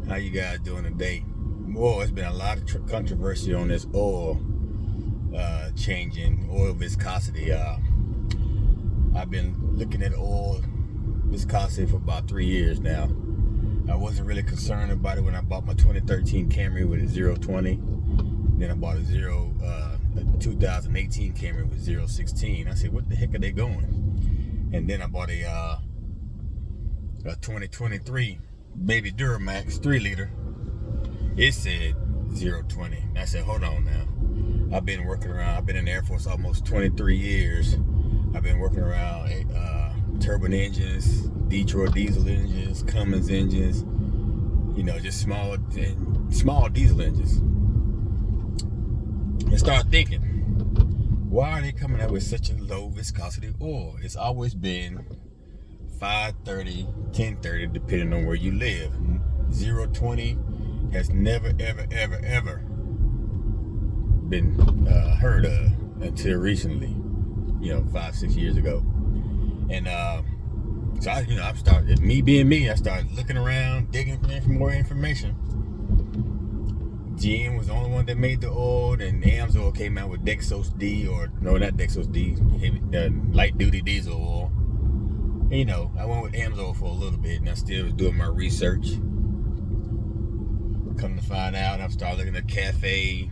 How you guys doing today? Well, it's been a lot of controversy on this oil changing oil viscosity. I've been looking at oil viscosity for about 3 years now. I wasn't really concerned about it when I bought my 2013 Camry with a 020. Then I bought a 2018 Camry with 016. I said, what the heck are they going? And then I bought a 2023 Baby Duramax 3-liter. It said 020. I said, hold on now. I've been working around. I've been in the Air Force almost 23 years. I've been working around turbine engines, Detroit diesel engines, Cummins engines. You know, just small diesel engines. And start thinking, why are they coming out with such a low viscosity oil? It's always been 530, 1030, depending on where you live. 020 has never, ever been heard of until recently. 5-6 years ago. And so I started, me being me, I started looking around, digging for more information. GM was the only one that made the oil, and AMSOIL came out with Dexos D, or no, not Dexos D, light duty diesel oil. And, I went with AMSOIL for a little bit, and I still was doing my research. Come to find out, I've started looking at CAFE,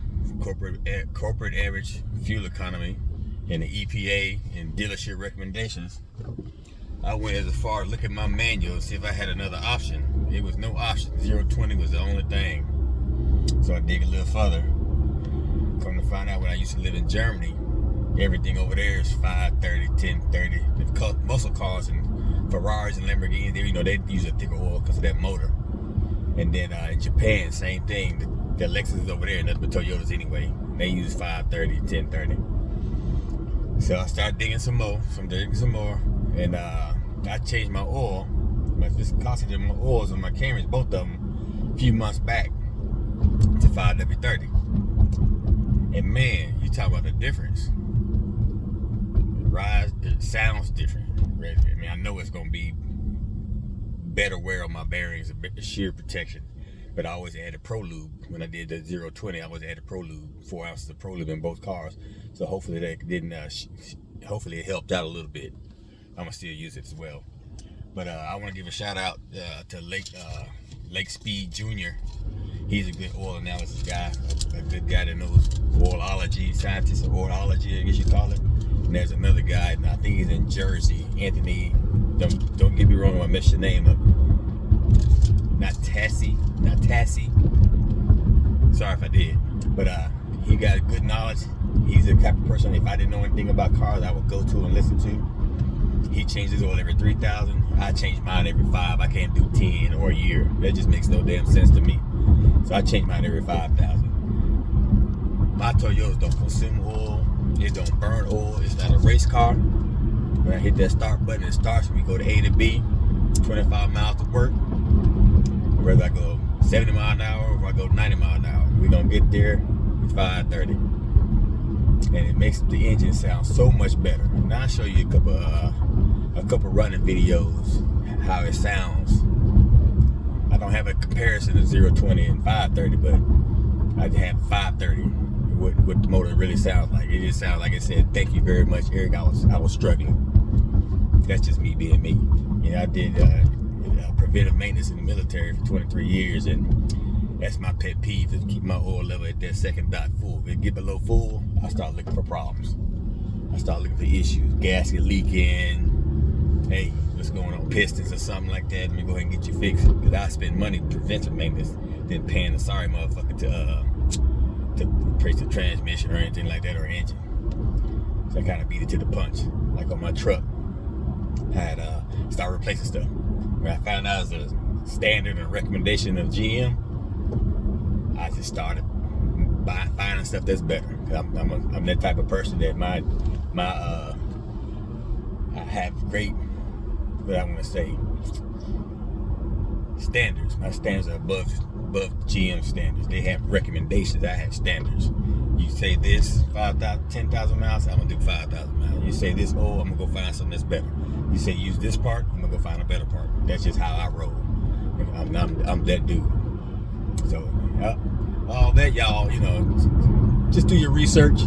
corporate average fuel economy, and the EPA and dealership recommendations. I went as far as look at my manual and see if I had another option. It was no option. 020 was the only thing. So I dig a little further. Come to find out, when I used to live in Germany, everything over there is 530, 1030. The muscle cars and Ferraris and Lamborghinis, they use a thicker oil because of that motor. And then in Japan, same thing. The Lexus over there, nothing but Toyotas anyway. They use 530, 1030. So I started digging some more, and I changed my oil, my viscosity of my oils on my Camrys, both of them, a few months back to 5W30. And man, you talk about the difference. It sounds different. I mean, I know it's gonna be better wear on my bearings, shear protection. But I always added Pro Lube. When I did the 020, I always added Pro Lube, 4 ounces of Pro Lube in both cars. So hopefully that didn't, hopefully it helped out a little bit. I'm gonna still use it as well. But I want to give a shout out to Lake Speed Jr. He's a good oil analysis guy, a good guy that knows oilology, scientist of oilology, I guess you call it. And there's another guy, and I think he's in Jersey, Anthony. Don't get me wrong, I messed your name up. Not Tassie. Sorry if I did. But he got good knowledge. He's the type of person, if I didn't know anything about cars, I would go to and listen to. He changes oil every 3,000. I change mine every 5. I can't do 10 or a year. That just makes no damn sense to me. So I change mine every 5,000. My Toyotas don't consume oil. It don't burn oil. It's not a race car. When I hit that start button, it starts. We go to A to B, 25 miles to work. Whether I go 70 miles an hour or if I go 90 miles an hour, we're gonna get there at 530. And it makes the engine sound so much better. Now I'll show you a couple running videos, how it sounds. I don't have a comparison of 020 and 530, but I have 530, what the motor really sounds like. It just sounds like it said, thank you very much, Eric, I was struggling. That's just me being me. I did preventive maintenance in the military for 23 years, and that's my pet peeve, is keep my oil level at that second dot full. If it get below full, I start looking for problems. I start looking for issues, gasket leaking, hey, what's going on, pistons or something like that, let me go ahead and get you fixed. Because I spend money preventive maintenance than paying the sorry motherfucker to replace the transmission or anything like that, or engine. So I kind of beat it to the punch. Like on my truck, I had start replacing stuff. When I found out it was a standard and recommendation of GM, I just started finding stuff that's better. I'm that type of person that I have great, what I want to say, standards. My standards are above GM standards. They have recommendations. I have standards. You say this 5,000, 10,000 miles, I'm gonna do 5,000 miles. You say this, I'm gonna go find something that's better. You say use this part, I'm gonna go find a better part. That's just how I roll. I'm that dude. So all that, y'all, just do your research.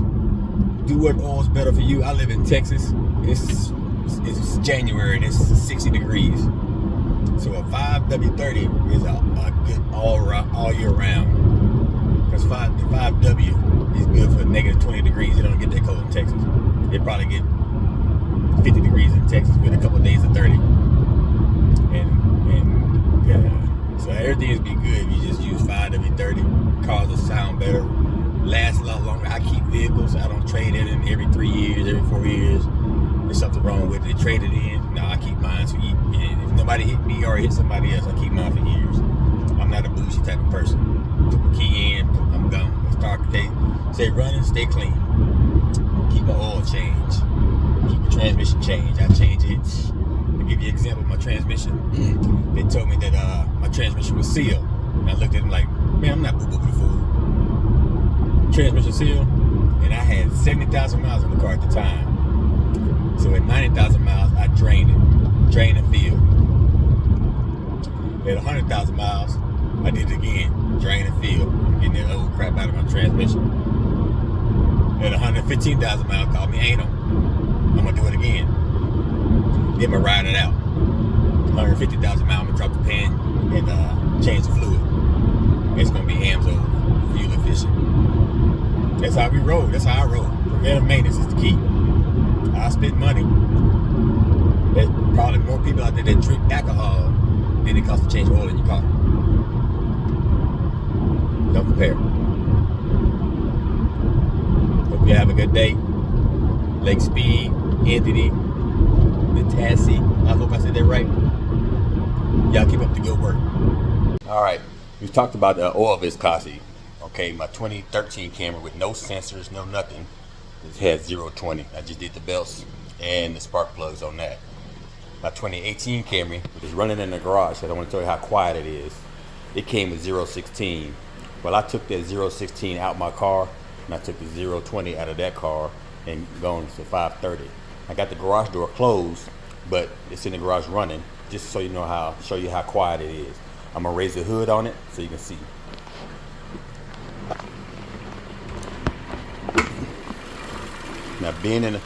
Do what oil's better for you. I live in Texas. It's January and it's 60 degrees. So a 5W30 is a good all year round. Because the 5W is good for negative 20 degrees. It don't get that cold in Texas. It probably get 50 degrees in Texas with a couple of days of 30. And yeah, so everything is be good if you just use 5W30. Cars will sound better, last a lot longer. I keep vehicles. I don't trade it in every 3 years, every 4 years. There's something wrong with it. They trade it in. No, I keep mine. So if nobody hit me or hit somebody else, I keep mine for years. I'm not a bougie type of person. Put the key in, I'm gone. Start the day, stay running, stay clean. Keep my oil changed. Keep the transmission changed. I change it. To give you an example of my transmission, they told me that my transmission was sealed. And I looked at them like, man, I'm not boo-boo with the fool. Transmission sealed, and I had 70,000 miles on the car at the time. So at 90,000 miles, I drained it, drain and fill. At 100,000 miles, I did it again, drain and fill. I'm getting that old crap out of my transmission. At 115,000 miles, call me anal. I'm gonna do it again. Then I'm gonna ride it out. 150,000 miles, I'm gonna drop the pan and change the fluid. It's gonna be AMSO, fuel efficient. That's how we roll. That's how I roll. Preventive maintenance is the key. I spend money. There's probably more people out there that drink alcohol than it costs to change oil in your car. Don't compare. Hope you have a good day. Lake Speed, Anthony, Natassi. I hope I said that right. Y'all keep up the good work. All right, we talked about the oil viscosity. Okay, my 2013 Camry with no sensors, no nothing. It had 0-20. I just did the belts and the spark plugs on that. My 2018 Camry, which is running in the garage, I don't want to tell you how quiet it is. It came with 0-16. Well, I took that 0-16 out my car, and I took the 0-20 out of that car and gone to 530. I got the garage door closed, but it's in the garage running, just so you know show you how quiet it is. I'm gonna raise the hood on it so you can see. Now, being in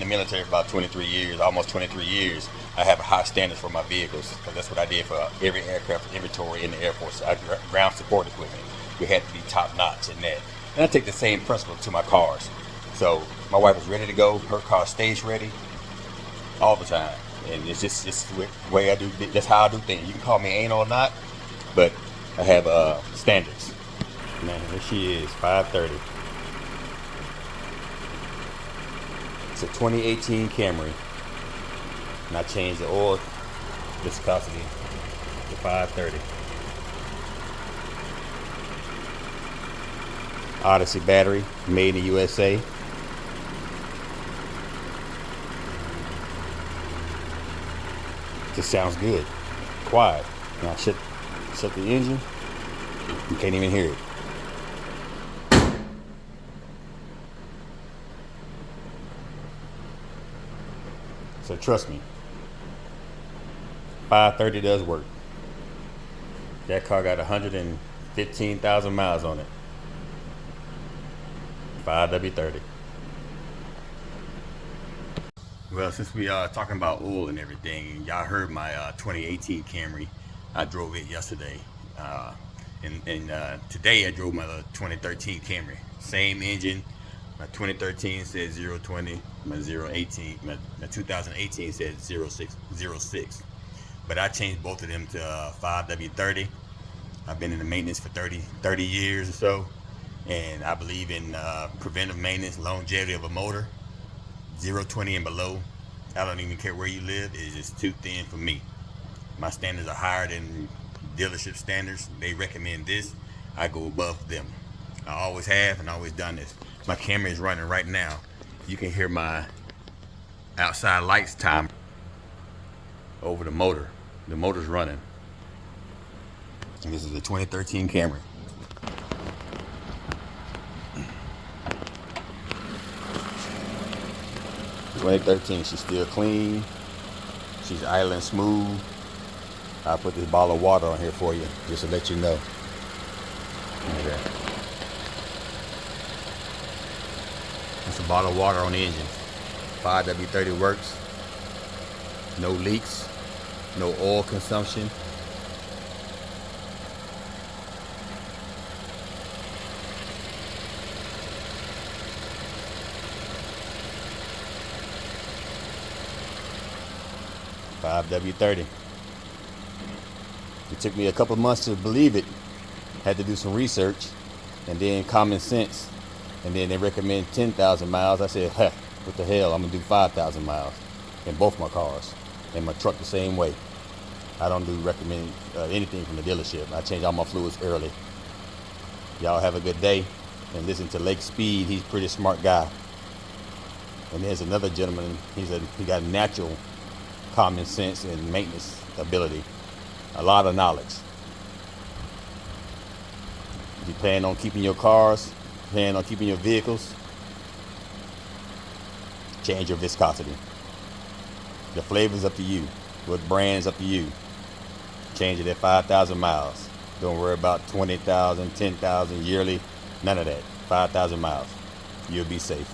the military for about 23 years, almost 23 years, I have a high standards for my vehicles, because that's what I did for every aircraft inventory in the Air Force. Ground support equipment, we had to be top notch in that. And I take the same principle to my cars. So my wife is ready to go. Her car stays ready all the time, and it's just the way I do. That's how I do things. You can call me anal or not, but I have standards. Man, here she is, 530. It's a 2018 Camry, and I changed the oil viscosity to 530. Odyssey battery, made in the USA. Just sounds good, quiet. Now shut the engine, you can't even hear it. So trust me, 530 does work. That car got 115,000 miles on it. 5W30. Well, since we are talking about oil and everything, y'all heard my 2018 Camry. I drove it yesterday, and today I drove my 2013 Camry. Same engine. My 2013 says 0-20. My 2018 says 06. But I changed both of them to 5W30. I've been in the maintenance for 30 years or so, and I believe in preventive maintenance, longevity of a motor. 0-20 and below, I don't even care where you live. It's just too thin for me. My standards are higher than dealership standards. They recommend this. I go above them. I always have and always done this. My camera is running right now. You can hear my outside lights time over the motor. The motor's running. And this is a 2013 Camry. '13, she's still clean. She's idling smooth. I'll put this bottle of water on here for you, just to let you know. Okay. That's a bottle of water on the engine. 5W30 works. No leaks, no oil consumption. W30. It took me a couple months to believe it. Had to do some research, and then common sense, and then they recommend 10,000 miles. I said, huh, what the hell? I'm gonna do 5,000 miles in both my cars, and my truck the same way. I don't recommend anything from the dealership. I change all my fluids early. Y'all have a good day, and listen to Lake Speed. He's a pretty smart guy. And there's another gentleman. He got natural common sense and maintenance ability, a lot of knowledge. If you plan on keeping your cars, plan on keeping your vehicles, change your viscosity. The flavor's up to you. What brand's up to you. Change it at 5,000 miles. Don't worry about 20,000, 10,000 yearly, none of that. 5,000 miles. You'll be safe.